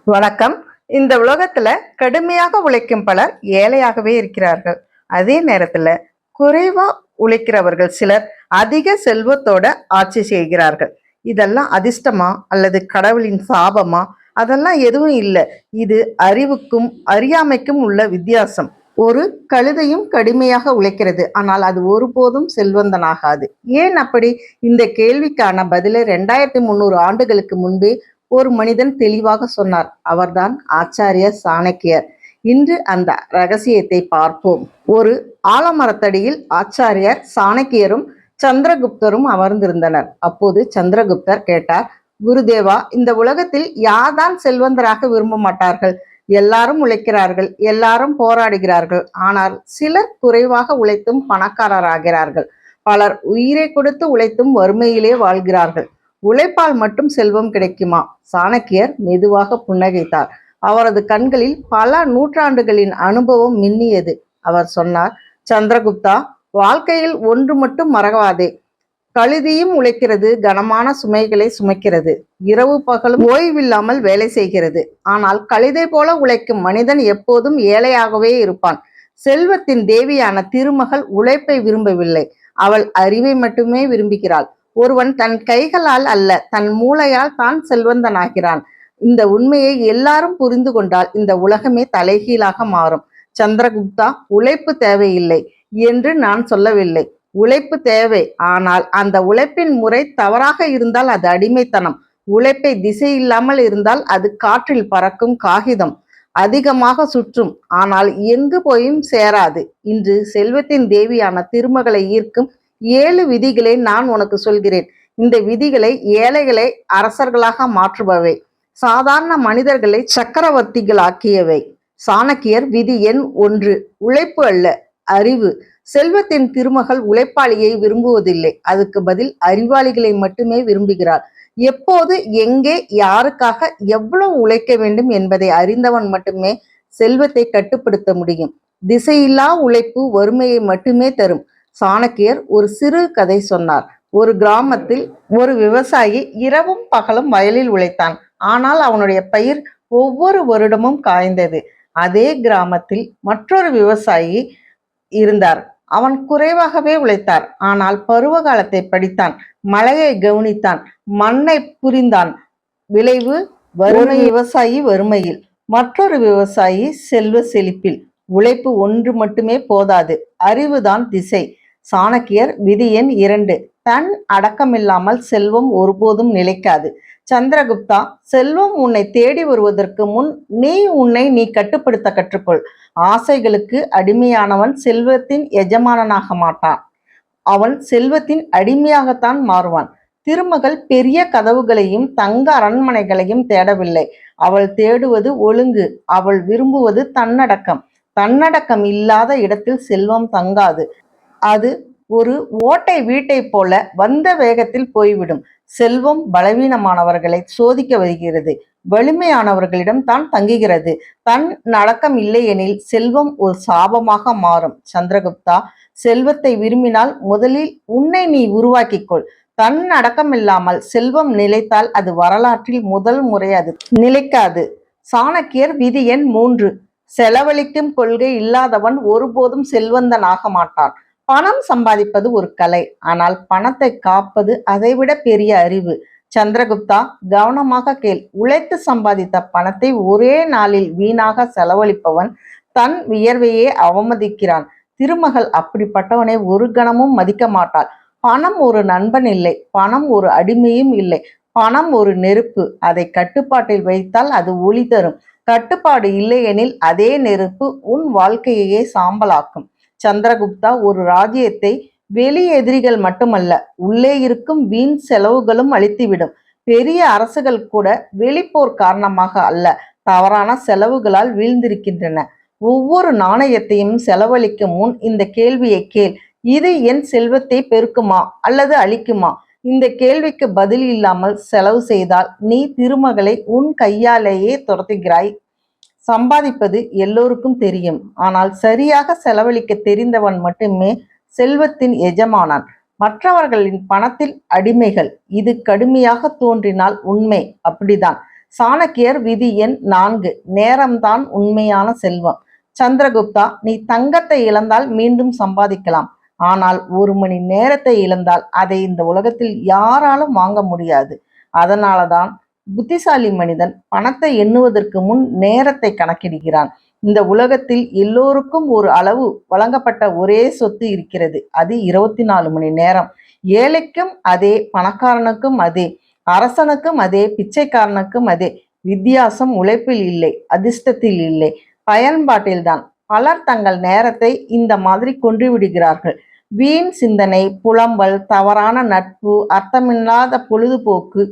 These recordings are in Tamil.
வணக்கம். இந்த உலகத்துல கடுமையாக உழைக்கும் பலர் ஏழையாகவே இருக்கிறார்கள். அதே நேரத்துல குறைவா உழைக்கிறவர்கள் சிலர் அதிக செல்வத்தோட ஆட்சி செய்கிறார்கள். இதெல்லாம் அதிர்ஷ்டமா அல்லது கடவுளின் சாபமா? அதெல்லாம் எதுவும் இல்லை. இது அறிவுக்கும் அறியாமைக்கும் உள்ள வித்தியாசம். ஒரு கழுதையும் கடுமையாக உழைக்கிறது, ஆனால் அது ஒருபோதும் செல்வந்தனாகாது. ஏன் அப்படி? இந்த கேள்விக்கான பதிலை 2300 ஆண்டுகளுக்கு முன்பே ஒரு மனிதன் தெளிவாக சொன்னார். அவர்தான் ஆச்சாரியர் சாணக்கியர். இன்று அந்த ரகசியத்தை பார்ப்போம். ஒரு ஆலமரத்தடியில் ஆச்சாரியர் சாணக்கியரும் சந்திரகுப்தரும் அமர்ந்திருந்தனர். அப்போது சந்திரகுப்தர் கேட்டார், குருதேவா, இந்த உலகத்தில் யார்தான் செல்வந்தராக விரும்ப மாட்டார்கள்? எல்லாரும் உழைக்கிறார்கள், எல்லாரும் போராடுகிறார்கள். ஆனால் சிலர் குறைவாக உழைத்தும் பணக்காரராகிறார்கள். பலர் உயிரை கொடுத்து உழைத்தும் வறுமையிலே வாழ்கிறார்கள். உழைப்பால் மட்டும் செல்வம் கிடைக்குமா? சாணக்கியர் மெதுவாக புன்னகைத்தார். அவரது கண்களில் பல நூற்றாண்டுகளின் அனுபவம் மின்னியது. அவர் சொன்னார், சந்திரகுப்தா, வாழ்க்கையில் ஒன்று மட்டும் மறவாதே. கழுதியும் உழைக்கிறது, கனமான சுமைகளை சுமைக்கிறது, இரவு பகலும் ஓய்வில்லாமல் வேலை செய்கிறது. ஆனால் கழுதை போல உழைக்கும் மனிதன் எப்போதும் ஏழையாகவே இருப்பான். செல்வத்தின் தேவியான திருமகள் உழைப்பை விரும்பவில்லை, அவள் அறிவை மட்டுமே விரும்புகிறாள். ஒருவன் தன் கைகளால் அல்ல, தன் மூளையால் தான் செல்வந்தனாகிறான். இந்த உண்மையை எல்லாரும் புரிந்து கொண்டால் இந்த உலகமே தலைகீழாக மாறும். சந்திரகுப்தா, உழைப்பு தேவையில்லை என்று நான் சொல்லவில்லை. உழைப்பு தேவை. ஆனால் அந்த உழைப்பின் முறை தவறாக இருந்தால் அது அடிமைத்தனம். உழைப்பை திசை இல்லாமல் இருந்தால் அது காற்றில் பறக்கும் காகிதம். அதிகமாக சுற்றும், ஆனால் எங்கு போயும் சேராது. இன்று செல்வத்தின் தேவியான திருமகளை ஈர்க்கும் 7 விதிகளை நான் உனக்கு சொல்கிறேன். இந்த விதிகளை ஏழைகளை அரசர்களாக மாற்றுபவை, சாதாரண மனிதர்களை சக்கரவர்த்திகளாக்கியவை. சாணக்கியர் விதி எண் 1: உழைப்பு அல்ல, அறிவு. செல்வத்தின் திருமகள் உழைப்பாளியை விரும்புவதில்லை, அதுக்கு பதில் அறிவாளிகளை மட்டுமே விரும்புகிறாள். எப்போது, எங்கே, யாருக்காக, எவ்வளவு உழைக்க வேண்டும் என்பதை அறிந்தவன் மட்டுமே செல்வத்தை கட்டுப்படுத்த முடியும். திசையில்லா உழைப்பு வறுமையை மட்டுமே தரும். சாணக்கியர் ஒரு சிறு கதை சொன்னார். ஒரு கிராமத்தில் ஒரு விவசாயி இரவும் பகலும் வயலில் உழைத்தான். ஆனால் அவனுடைய பயிர் ஒவ்வொரு வருடமும் காய்ந்தது. அதே கிராமத்தில் மற்றொரு விவசாயி இருந்தார். அவன் குறைவாகவே உழைத்தார். ஆனால் பருவ காலத்தை படித்தான், மழையை கவனித்தான், மண்ணை புரிந்தான். விளைவு வறுமை. விவசாயி வறுமையில், மற்றொரு விவசாயி செல்வ செழிப்பில். உழைப்பு ஒன்று மட்டுமே போதாது, அறிவுதான் திசை. சாணக்கியர் விதி எண் 2: தன் அடக்கமில்லாமல் செல்வம் ஒருபோதும் நிலைக்காது. சந்திரகுப்தா, செல்வம் உன்னை தேடி வருவதற்கு முன் நீ கட்டுப்படுத்த கற்றுக்கொள். ஆசைகளுக்கு அடிமையானவன் செல்வத்தின் எஜமானனாக மாட்டான், அவன் செல்வத்தின் அடிமையாகத்தான் மாறுவான். திருமகள் பெரிய கதவுகளையும் தங்க அரண்மனைகளையும் தேடவில்லை. அவள் தேடுவது ஒழுங்கு. அவள் விரும்புவது தன்னடக்கம். தன்னடக்கம் இல்லாத இடத்தில் செல்வம் தங்காது. அது ஒரு ஓட்டை வீட்டை போல வந்த வேகத்தில் போய்விடும். செல்வம் பலவீனமானவர்களை சோதிக்க வருகிறது, வலிமையானவர்களிடம் தான் தங்குகிறது. தன் நடக்கம் இல்லையெனில் செல்வம் ஒரு சாபமாக மாறும். சந்திரகுப்தா, செல்வத்தை விரும்பினால் முதலில் உன்னை நீ உருவாக்கிக்கொள். தன் அடக்கமில்லாமல் செல்வம் நிலைத்தால் அது வரலாற்றில் முதல் முறை அது நிலைக்காது. சாணக்கியர் விதி எண் 3: செலவழிக்கும் கொள்கை இல்லாதவன் ஒருபோதும் செல்வந்தனாக மாட்டான். பணம் சம்பாதிப்பது ஒரு கலை, ஆனால் பணத்தை காப்பது அதைவிட பெரிய அறிவு. சந்திரகுப்தா, கவனமாக கேள். உழைத்து சம்பாதித்த பணத்தை ஒரே நாளில் வீணாக செலவழிப்பவன் தன் வியர்வையே அவமதிக்கிறான். திருமகள் அப்படிப்பட்டவனை ஒரு கணமும் மதிக்க மாட்டாள். பணம் ஒரு நண்பன் இல்லை, பணம் ஒரு அடிமையும் இல்லை. பணம் ஒரு நெருப்பு. அதை கட்டுப்பாட்டில் வைத்தால் அது ஒளி தரும். கட்டுப்பாடு இல்லையெனில் அதே நெருப்பு உன் வாழ்க்கையே சாம்பலாக்கும். சந்திரகுப்தா, ஒரு ராஜ்யத்தை வெளி எதிரிகள் மட்டுமல்ல, உள்ளே இருக்கும் வீண் செலவுகளும் அழித்துவிடும். பெரிய அரசுகள் கூட வெளிப்போர் காரணமாக அல்ல, தவறான செலவுகளால் வீழ்ந்திருக்கின்றன. ஒவ்வொரு நாணயத்தையும் செலவழிக்கும் முன் இந்த கேள்வியை கேள்: இது என் செல்வத்தை பெருக்குமா அல்லது அழிக்குமா? இந்த கேள்விக்கு பதில் இல்லாமல் செலவு செய்தால் நீ திருமகளை உன் கையாலேயே துரத்துகிறாய். சம்பாதிப்பது எல்லோருக்கும் தெரியும், ஆனால் சரியாக செலவழிக்க தெரிந்தவன் மட்டுமே செல்வத்தின் எஜமானான். மற்றவர்களின் பணத்தில் அடிமைகள். இது கடுமையாக தோன்றினால் உண்மை அப்படிதான். சாணக்கியர் விதி எண் 4. நேரம்தான் உண்மையான செல்வம். சந்திரகுப்தா, நீ தங்கத்தை இழந்தால் மீண்டும் சம்பாதிக்கலாம். ஆனால் 1 மணி நேரத்தை இழந்தால் அதை இந்த உலகத்தில் யாராலும் வாங்க முடியாது. அதனாலதான் புத்திசாலி மனிதன் பணத்தை எண்ணுவதற்கு முன் நேரத்தை கணக்கிடுகிறான். இந்த உலகத்தில் எல்லோருக்கும் ஒரு அளவு வழங்கப்பட்ட ஒரே சொத்து இருக்கிறது. அது 24 மணி நேரம். ஏழைக்கும் அதே, பணக்காரனுக்கும் அதே, அரசனுக்கும் அதே, பிச்சைக்காரனுக்கும் அதே. வித்தியாசம் உழைப்பில் இல்லை, அதிர்ஷ்டத்தில் இல்லை, பயன்பாட்டில்தான். பலர் தங்கள் நேரத்தை இந்த மாதிரி கொன்று விடுகிறார்கள். வீண் சிந்தனை, புலம்பல், தவறான நட்பு, அர்த்தமில்லாத பொழுதுபோக்கு.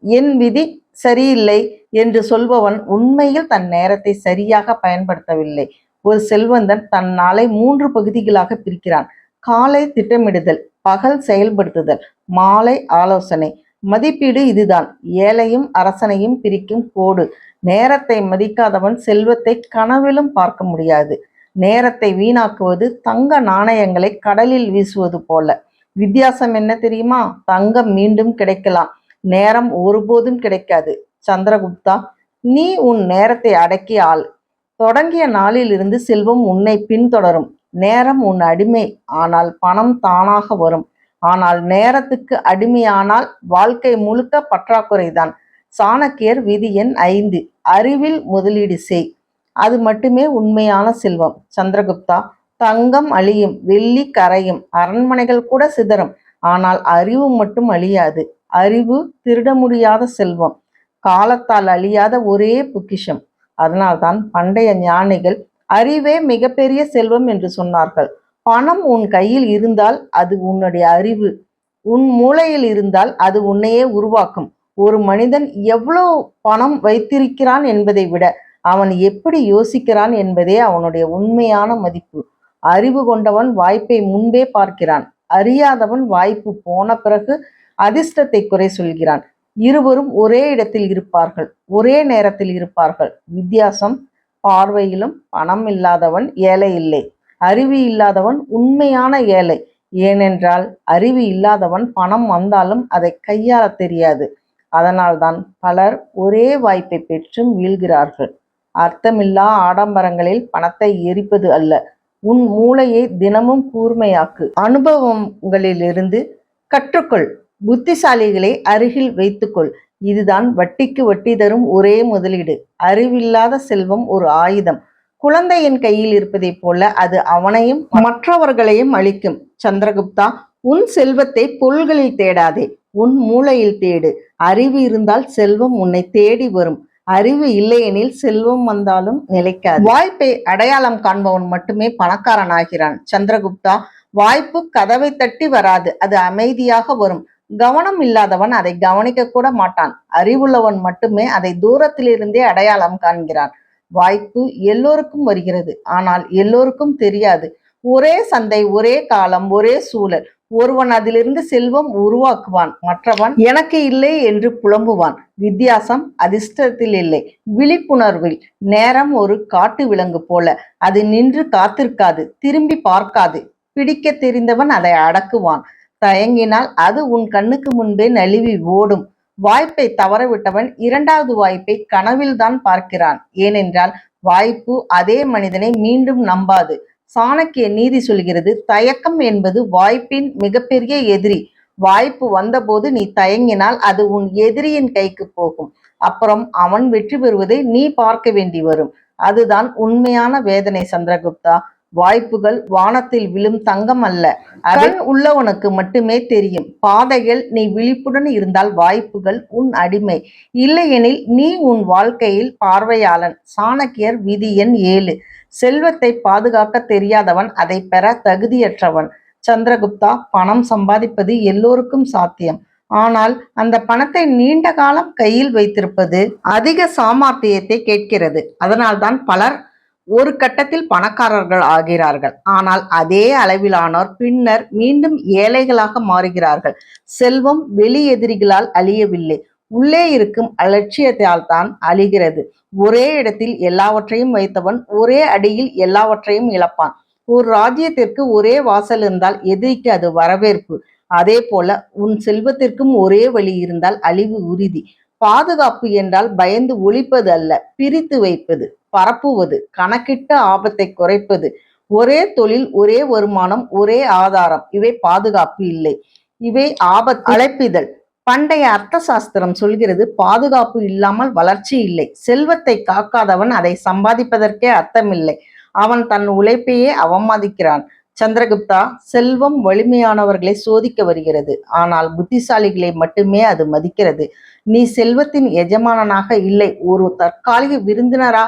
என் விதி சரியில்லை என்று சொல்பவன் உண்மையில் தன் நேரத்தை சரியாக பயன்படுத்தவில்லை. ஒரு செல்வந்தன் தன் நாளை 3 பகுதிகளாக பிரிக்கிறான். காலை திட்டமிடுதல், பகல் செயல்படுத்துதல், மாலை ஆலோசனை. மதிப்பீடு இதுதான் ஏழையும் அரசனையும் பிரிக்கும் கோடு. நேரத்தை மதிக்காதவன் செல்வத்தை கனவிலும் பார்க்க முடியாது. நேரத்தை வீணாக்குவது தங்க நாணயங்களை கடலில் வீசுவது போல. வித்தியாசம் என்ன தெரியுமா? தங்கம் மீண்டும் கிடைக்கலாம், நேரம் ஒருபோதும் கிடைக்காது. சந்திரகுப்தா, நீ உன் நேரத்தை அடக்கிய ஆள். தொடங்கிய நாளிலிருந்து செல்வம் உன்னை பின்தொடரும். நேரம் உன் அடிமை, ஆனால் பணம் தானாக வரும். ஆனால் நேரத்துக்கு அடிமையானால் வாழ்க்கை முழுக்க பற்றாக்குறைதான். சாணக்கியர் விதி எண் 5. அறிவில் முதலீடு செய், அது மட்டுமே உண்மையான செல்வம். சந்திரகுப்தா, தங்கம் அழியும், வெள்ளி கரையும், அரண்மனைகள் கூட சிதறும். ஆனால் அறிவு மட்டும் அழியாது. அறிவு திருட முடியாத செல்வம், காலத்தால் அழியாத ஒரே பொக்கிஷம். அதனால்தான் பண்டைய ஞானிகள் அறிவே மிகப்பெரிய செல்வம் என்று சொன்னார்கள். பணம் உன் கையில் இருந்தால் அது உன்னுடைய அறிவு, உன் மூளையில் இருந்தால் அது உன்னையே உருவாக்கும். ஒரு மனிதன் எவ்வளவு பணம் வைத்திருக்கிறான் என்பதை விட அவன் எப்படி யோசிக்கிறான் என்பதே அவனுடைய உண்மையான மதிப்பு. அறிவு கொண்டவன் வாய்ப்பை முன்பே பார்க்கிறான். அறியாதவன் வாய்ப்பு போன பிறகு அதிர்ஷ்டத்தை குறை சொல்கிறான். இருவரும் ஒரே இடத்தில் இருப்பார்கள், ஒரே நேரத்தில் இருப்பார்கள். வித்தியாசம் பார்வையிலும். பணம் இல்லாதவன் ஏழை இல்லை, அறிவு இல்லாதவன் உண்மையான ஏழை. ஏனென்றால் அறிவு இல்லாதவன் பணம் வந்தாலும் அதை கையாள தெரியாது. அதனால்தான் பலர் ஒரே வாய்ப்பை பெற்றும் வீழ்கிறார்கள். அர்த்தமில்லா ஆடம்பரங்களில் பணத்தை எரிப்பது அல்ல, உன் மூளையை தினமும் கூர்மையாக்கு. அனுபவங்களிலிருந்து கற்றுக்கொள். புத்திசாலிகளை அருகில் வைத்துக்கொள். இதுதான் வட்டிக்கு வட்டி தரும் ஒரே முதலீடு. அறிவில்லாத செல்வம் ஒரு ஆயுதம். குழந்தையின் கையில் இருப்பதைப் போல அது அவனையும் மற்றவர்களையும் அழிக்கும். சந்திரகுப்தா, உன் செல்வத்தை பொருள்களில் தேடாதே, உன் மூளையில் தேடு. அறிவு இருந்தால் செல்வம் உன்னை தேடி வரும். அறிவு இல்லையெனில் செல்வம் வந்தாலும் நிலைக்காது. வாய்ப்பை அடையாளம் காண்பவன் மட்டுமே பணக்காரன் ஆகிறான். சந்திரகுப்தா, வாய்ப்பு கதவை தட்டி வராது, அது அமைதியாக வரும். கவனம் இல்லாதவன் அதை கவனிக்க கூட மாட்டான். அறிவுள்ளவன் மட்டுமே அதை தூரத்திலிருந்தே அடையாளம் காண்கிறான். வாய்ப்பு எல்லோருக்கும் வருகிறது, ஆனால் எல்லோருக்கும் தெரியாது. ஒரே சந்தை, ஒரே காலம், ஒரே சூழல். ஒருவன் அதிலிருந்து செல்வம் உருவாக்குவான், மற்றவன் எனக்கு இல்லை என்று புலம்புவான். வித்தியாசம் அதிர்ஷ்டத்தில் இல்லை, விழிப்புணர்வில். நேரம் ஒரு காட்டு விலங்கு போல, அது நின்று காத்திருக்காது, திரும்பி பார்க்காது. பிடிக்க தெரிந்தவன் அதை அடக்குவான். தயங்கினால் அது உன் கண்ணுக்கு முன்பே நழுவி ஓடும். வாய்ப்பை தவறவிட்டவன் 2வது வாய்ப்பை கனவில்தான் பார்க்கிறான். ஏனென்றால் வாய்ப்பு அதே மனிதனை மீண்டும் நம்பாது. சாணக்கிய நீதி சொல்கிறது, தயக்கம் என்பது வாய்ப்பின் மிகப்பெரிய எதிரி. வாய்ப்பு வந்தபோது நீ தயங்கினால் அது உன் எதிரியின் கைக்கு போகும். அப்புறம் அவன் வெற்றி பெறுவதை நீ பார்க்க வேண்டி வரும். அதுதான் உண்மையான வேதனை. சந்திரகுப்தா, வாய்ப்புகள் வானத்தில் விழும் தங்கம் அல்ல, கண் உள்ளவனுக்கு மட்டுமே தெரியும். பாதைகள். நீ விழிப்புடன் இருந்தால் வாய்ப்புகள் உன் அடிமை, இல்லையெனில் நீ உன் வாழ்க்கையில் பார்வையாளன். சாணக்கியர் விதி எண் 7. செல்வத்தை பாதுகாக்க தெரியாதவன் அதை பெற தகுதியற்றவன். சந்திரகுப்தா, பணம் சம்பாதிப்பது எல்லோருக்கும் சாத்தியம். ஆனால் அந்த பணத்தை நீண்ட காலம் கையில் வைத்திருப்பது அதிக சாமர்த்தியத்தை கேட்கிறது. அதனால்தான் பலர் ஒரு கட்டத்தில் பணக்காரர்கள் ஆகிறார்கள். ஆனால் அதே அளவிலானோர் பின்னர் மீண்டும் ஏழைகளாக மாறுகிறார்கள். செல்வம் வெளி எதிரிகளால் அழியவில்லை, உள்ளே இருக்கும் அலட்சியத்தால் தான் அழிகிறது. ஒரே இடத்தில் எல்லாவற்றையும் வைத்தவன் ஒரே அடியில் எல்லாவற்றையும் இழப்பான். ஒரு ராஜ்யத்திற்கு ஒரே வாசல் இருந்தால் எதிரிக்கு அது வரவேற்பு. அதே போல உன் செல்வத்திற்கும் ஒரே வழி இருந்தால் அழிவு உறுதி. பாதுகாப்பு என்றால் பயந்து ஒளிப்பது அல்ல, பிரித்து வைப்பது, பரப்புவது, கணக்கிட்ட ஆபத்தை குறைப்பது. ஒரே தொழில், ஒரே வருமானம், ஒரே ஆதாரம். இவை பாதுகாப்பு இல்லை, இவை ஆபத்து அழைப்பிதழ். பண்டைய அர்த்த சாஸ்திரம் சொல்கிறது, பாதுகாப்பு இல்லாமல் வளர்ச்சி இல்லை. செல்வத்தை காக்காதவன் அதை சம்பாதிப்பதற்கே அர்த்தமில்லை. அவன் தன் உழைப்பையே அவமதிக்கிறான். சந்திரகுப்தா, செல்வம் வலிமையானவர்களை சோதிக்க வருகிறது, ஆனால் புத்திசாலிகளை மட்டுமே அது மதிக்கிறது. நீ செல்வத்தின் எஜமானனாக இல்லை, ஒரு தற்காலிக விருந்தினரா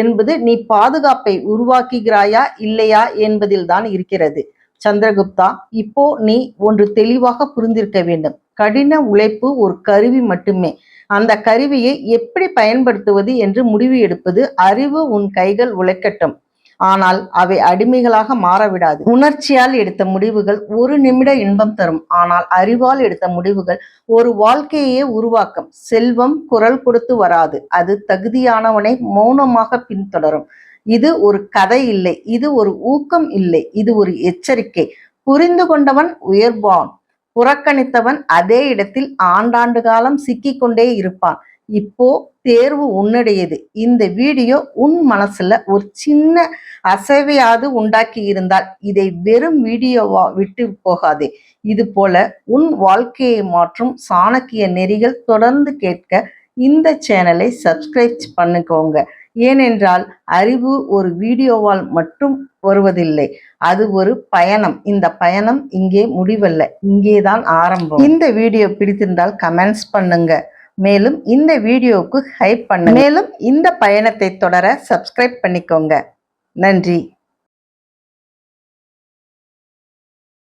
என்பது நீ பாதுகாப்பை உருவாக்குகிறாயா இல்லையா என்பதில்தான் இருக்கிறது. சந்திரகுப்தா, இப்போ நீ ஒன்று தெளிவாக புரிந்திருக்க வேண்டும். கடின உழைப்பு ஒரு கருவி மட்டுமே. அந்த கருவியை எப்படி பயன்படுத்துவது என்று முடிவு எடுப்பது அறிவு. உன் கைகள் உழைக்கட்டும், ஆனால் அவை அடிமைகளாக மாறவிடாது. உணர்ச்சியால் எடுத்த முடிவுகள் ஒரு நிமிட இன்பம் தரும், ஆனால் அறிவால் எடுத்த முடிவுகள் ஒரு வாழ்க்கையே உருவாக்கும். செல்வம் குரல் கொடுத்து வராது, அது தகுதியானவனை மௌனமாக பின்தொடரும். இது ஒரு கதை இல்லை, இது ஒரு ஊக்கம் இல்லை, இது ஒரு எச்சரிக்கை. புரிந்து கொண்டவன் உயர்வான், புறக்கணித்தவன் அதே இடத்தில் ஆண்டாண்டு காலம் சிக்கிக்கொண்டே இருப்பான். இப்போ தேர்வு உன்னுடையது. இந்த வீடியோ உன் மனசுல ஒரு சின்ன அசைவையாவது உண்டாக்கி இருந்தால் இதை வெறும் வீடியோவா விட்டு போகாதே. இது போல உன் வாழ்க்கையை மாற்றும் சாணக்கிய நெறிகள் தொடர்ந்து கேட்க இந்த சேனலை சப்ஸ்கிரைப் பண்ணிக்கோங்க. ஏனென்றால் அறிவு ஒரு வீடியோவால் மட்டும் வருவதில்லை, அது ஒரு பயணம். இந்த பயணம் இங்கே முடிவல்ல, இங்கேதான் ஆரம்பம். இந்த வீடியோ பிடித்திருந்தால் கமெண்ட்ஸ் பண்ணுங்க, மேலும் இந்த வீடியோவுக்கு ஹைப் பண்ணுங்க. மேலும் இந்த பயணத்தை தொடர சப்ஸ்கிரைப் பண்ணிக்கோங்க. நன்றி.